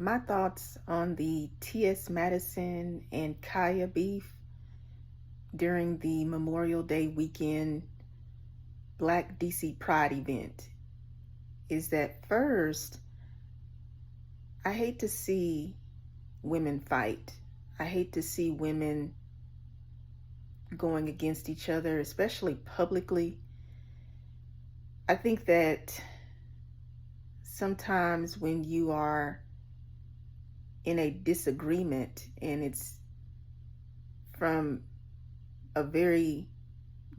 My thoughts on the T.S. Madison and Khia beef during the Memorial Day weekend Black DC Pride event is that first, I hate to see women fight. I hate to see women going against each other, especially publicly. I think that sometimes when you are in a disagreement and it's from a very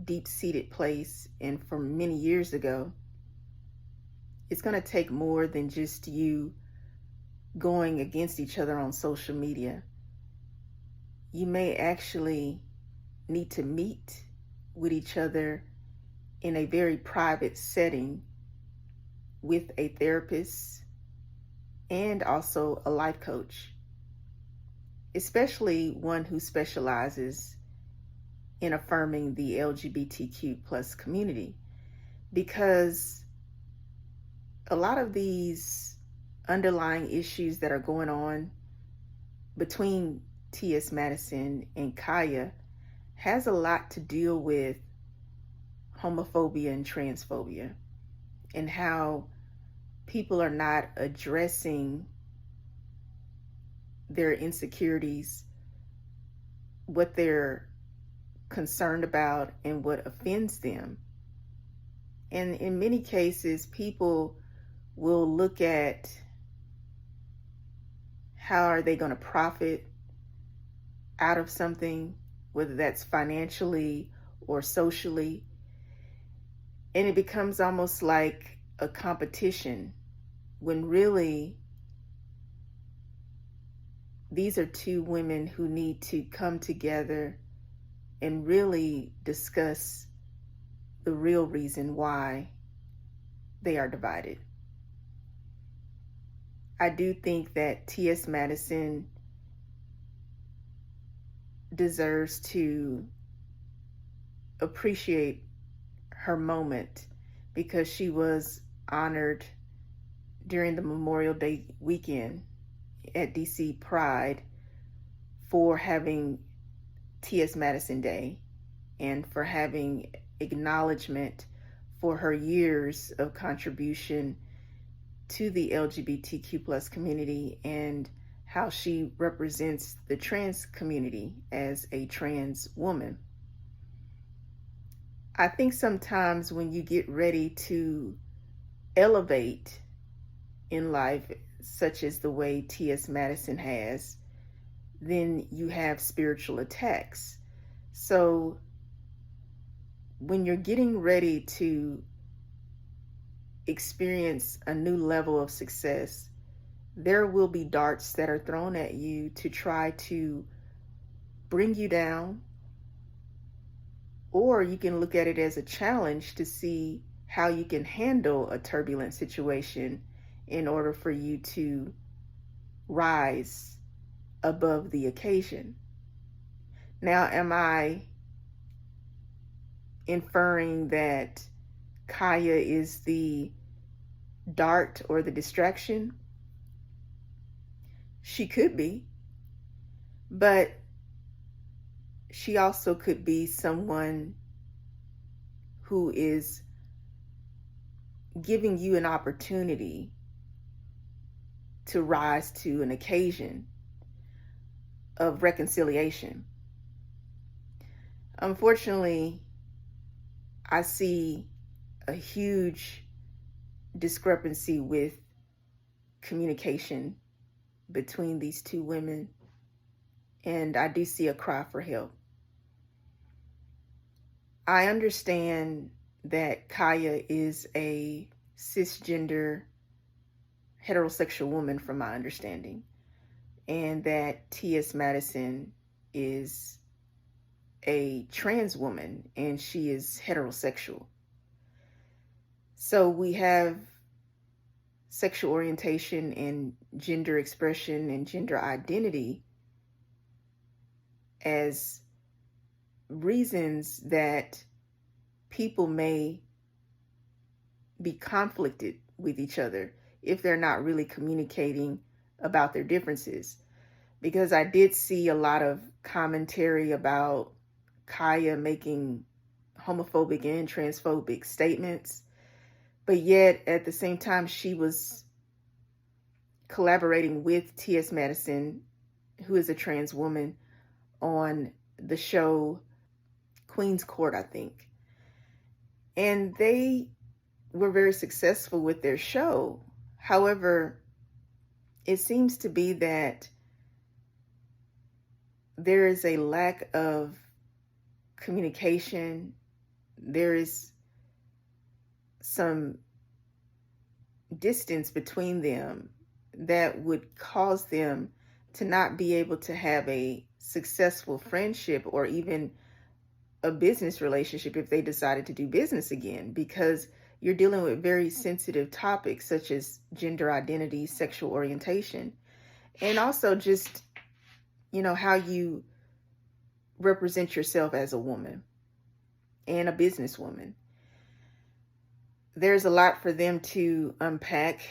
deep-seated place and from many years ago, it's going to take more than just you going against each other on social media. You may actually need to meet with each other in a very private setting with a therapist and also a life coach, especially one who specializes in affirming the LGBTQ plus community, because a lot of these underlying issues that are going on between T.S. Madison and Khia has a lot to deal with homophobia and transphobia, and how people are not addressing their insecurities, what they're concerned about, and what offends them. And in many cases, people will look at how are they going to profit out of something, whether that's financially or socially. And it becomes almost like a competition when really these are two women who need to come together and really discuss the real reason why they are divided. I do think that T.S. Madison deserves to appreciate her moment because she was honored during the Memorial Day weekend at DC Pride for having T.S. Madison Day and for having acknowledgement for her years of contribution to the LGBTQ plus community and how she represents the trans community as a trans woman. I think sometimes when you get ready to elevate in life, such as the way T.S. Madison has, then you have spiritual attacks. So when you're getting ready to experience a new level of success, there will be darts that are thrown at you to try to bring you down, or you can look at it as a challenge to see how you can handle a turbulent situation in order for you to rise above the occasion. Now, am I inferring that Khia is the dart or the distraction? She could be, but she also could be someone who is giving you an opportunity to rise to an occasion of reconciliation. Unfortunately, I see a huge discrepancy with communication between these two women, and I do see a cry for help. I understand that Khia is a cisgender heterosexual woman from my understanding, and that T.S. Madison is a trans woman and she is heterosexual. So we have sexual orientation and gender expression and gender identity as reasons that people may be conflicted with each other if they're not really communicating about their differences, because I did see a lot of commentary about Khia making homophobic and transphobic statements, but yet at the same time she was collaborating with T.S. Madison, who is a trans woman, on the show Queen's Court, I think. And they were very successful with their show. However, it seems to be that there is a lack of communication. There is some distance between them that would cause them to not be able to have a successful friendship or even a business relationship if they decided to do business again, because you're dealing with very sensitive topics such as gender identity, sexual orientation, and also just, how you represent yourself as a woman and a businesswoman. There's a lot for them to unpack.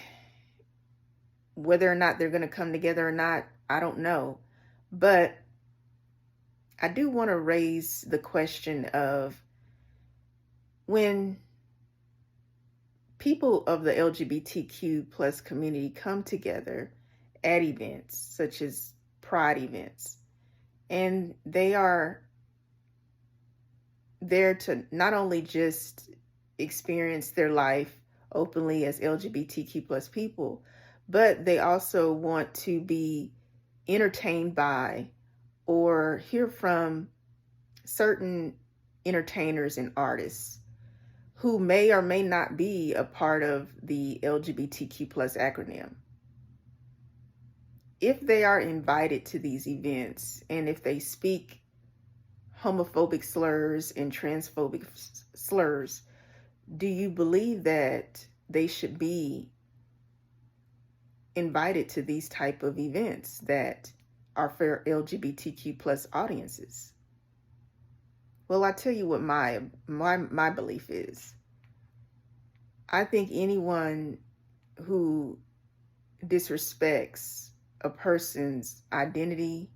Whether or not they're going to come together or not, I don't know. But I do want to raise the question of, when people of the LGBTQ plus community come together at events such as pride events, and they are there to not only just experience their life openly as LGBTQ plus people, but they also want to be entertained by or hear from certain entertainers and artists who may or may not be a part of the LGBTQ plus acronym. If they are invited to these events and if they speak homophobic slurs and transphobic slurs, do you believe that they should be invited to these type of events that are for LGBTQ plus audiences? Well, I tell you what my belief is. I think anyone who disrespects a person's identity,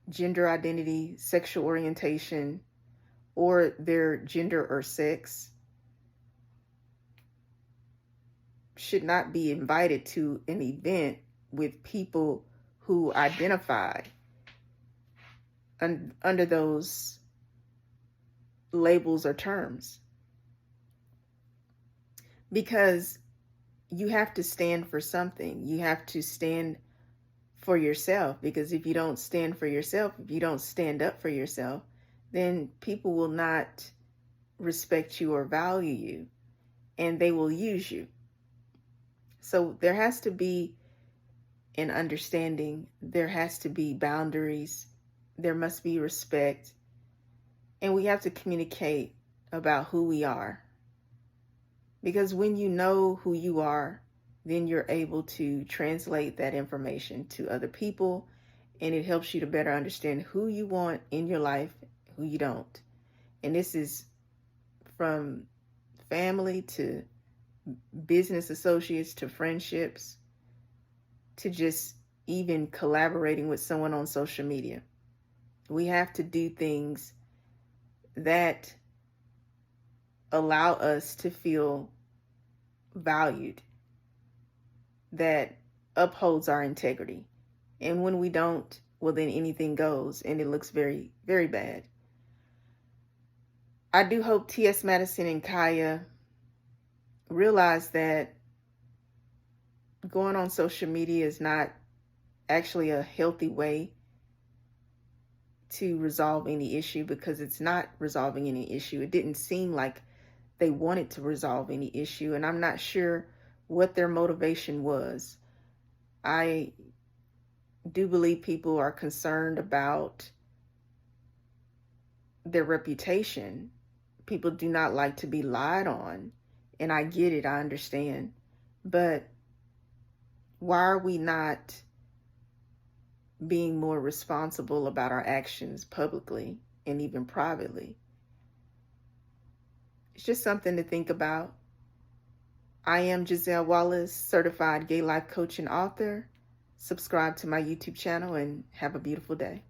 gender identity, sexual orientation, or their gender or sex should not be invited to an event with people who identify under those labels or terms. Because you have to stand for something. You have to stand for yourself, because if you don't stand for yourself, if you don't stand up for yourself, then people will not respect you or value you, and they will use you. So there has to be an understanding. There has to be boundaries. There must be respect. And we have to communicate about who we are. Because when you know who you are, then you're able to translate that information to other people, and it helps you to better understand who you want in your life, who you don't. And this is from family to business associates to friendships to just even collaborating with someone on social media. We have to do things that allow us to feel valued, that upholds our integrity. And when we don't, well, then anything goes, and it looks very, very bad. I do hope T.S. Madison and Khia realize that going on social media is not actually a healthy way to resolve any issue, because it's not resolving any issue. It didn't seem like they wanted to resolve any issue, and I'm not sure what their motivation was. I do believe people are concerned about their reputation. People do not like to be lied on, and I get it, I understand. But why are we not being more responsible about our actions publicly and even privately? It's just something to think about. I am Giselle Wallace, certified gay life coach and author. subscribe to my YouTube channel, and have a beautiful day.